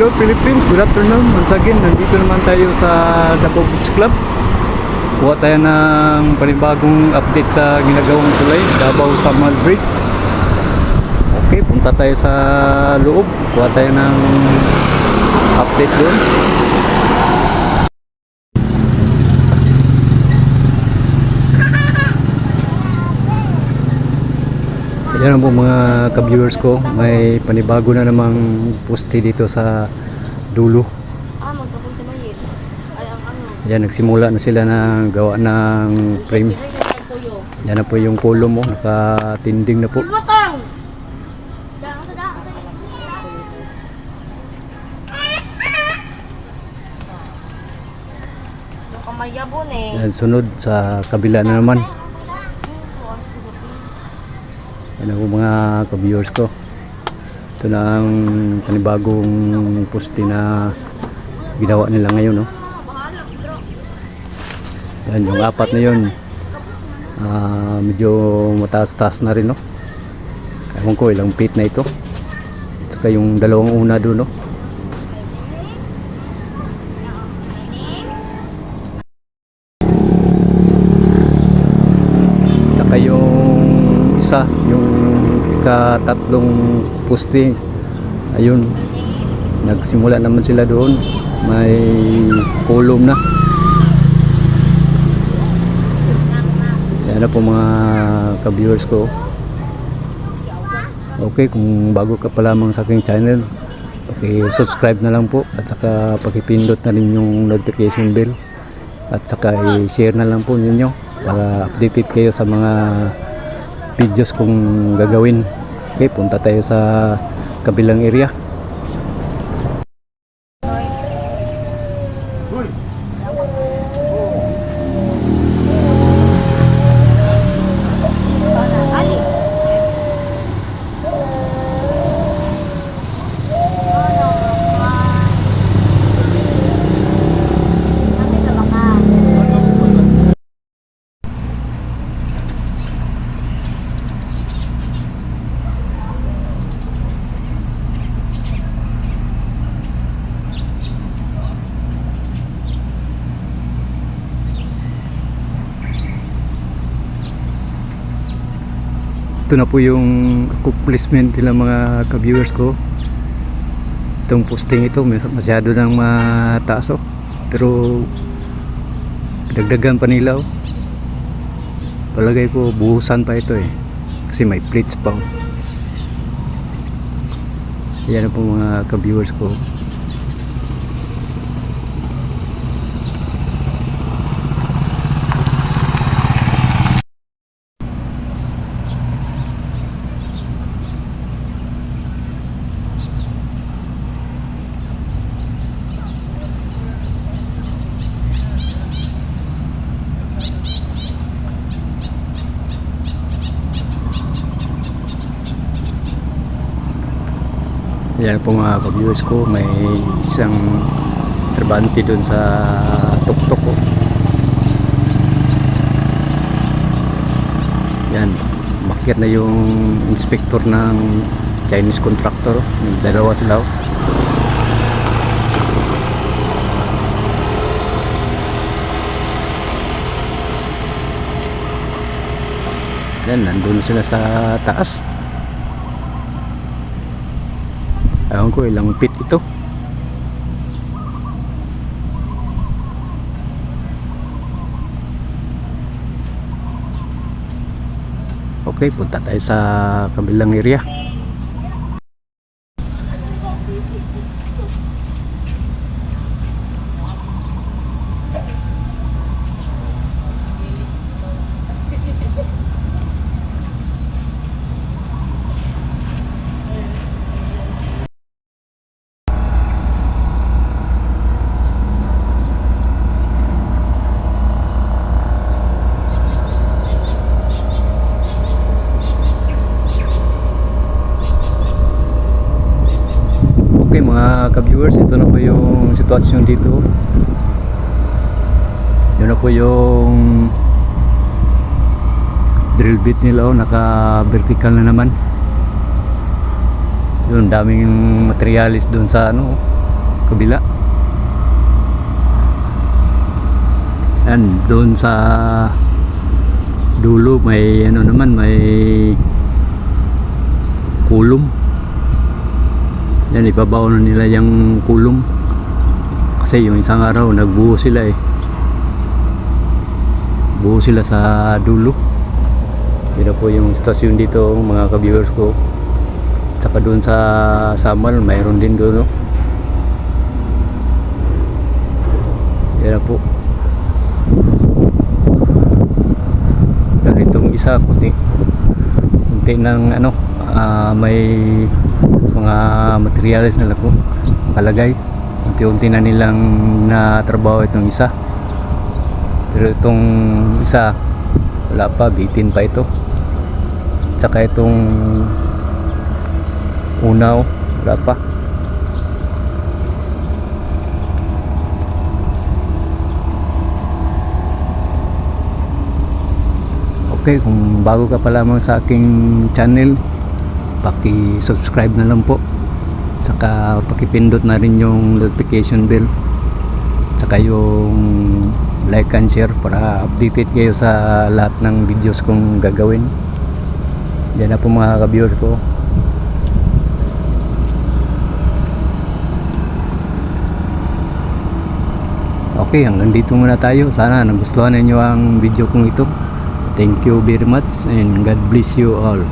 Hello Philippines, good afternoon. Once again, nandito naman tayo sa Davao Beach Club. Kuha tayo ng panibagong update sa ginagawang tulay, Davao Samal Bridge. Okay, punta tayo sa loob. Kuha tayo ng update doon. Yan po mga ka-viewers ko, may panibago na namang poste dito sa dulo. Yan, nagsimula na sila na gawa ng frame. Yan na po yung kolom mo, nakatinding na po. Yan, sunod sa kabila na naman. Yan po mga ka-viewers ko. Ito na ang panibagong poste na ginawa nila ngayon, no? Yan, yung apat na yun, medyo mataas-taas na rin, no? Ewan ko ilang feet na ito. Saka yung dalawang una doon, no? Saka yung isa, yung ikatatlong poste, ayun, nagsimula naman sila doon, may kolom na. Yan na po mga ka-viewers ko. Okay, kung bago ka pa lamang sa aking channel, subscribe na lang po at saka pakipindot na rin yung notification bell at saka i-share na lang po ninyo para updated kayo sa mga videos kong gagawin. Okay, punta tayo sa kabilang area. Ito na po yung accomplishment nila mga ka-viewers ko. Itong posting ito masyado nang mataas, oh. Pero dagdagan pa nila, oh. Palagay ko buhusan pa ito eh, kasi may plates pa, oh. Yan na po mga ka-viewers ko. Yan po mga ka-viewers ko, may isang trabante dun sa tuktok ko. Yan, makyat na yung inspector ng Chinese contractor, dalawa sila. Yan, nandun sila sa taas. Ewan ko ilang feet ito. Okay, punta tayo sa kabilang area. Okay mga ka-viewers, ito na po yung sitwasyon dito. Yun na po yung drill bit nila, oh, naka vertical na naman. Yun, daming materialis dun sa ano, kabila. Yan, doon sa dulo may ano naman, may kulong. Yan, ibabaw na nila yung kulong kasi yung isang araw nagbuho sila eh, buho sila sa dulo. Yun na po yung stasyon dito mga ka-viewers ko. Saka doon sa Samal mayroon din doon, no? Yan na po. Itong isa kunti ng ano, may mga materials na lako kalagay. Unti-unti na nilang natrabaho itong isa, pero itong isa wala pa, bitin pa ito. Tsaka itong unaw wala pa. Okay, kung bago ka pa lamang sa aking channel, paki-subscribe na lang po. Saka paki-pindot na rin yung notification bell. Saka yung like and share para updated kayo sa lahat ng videos kong gagawin. Yan na po mga ka-viewers ko. Okay, hanggang dito muna tayo. Sana nagustuhan ninyo ang video kong ito. Thank you very much and God bless you all.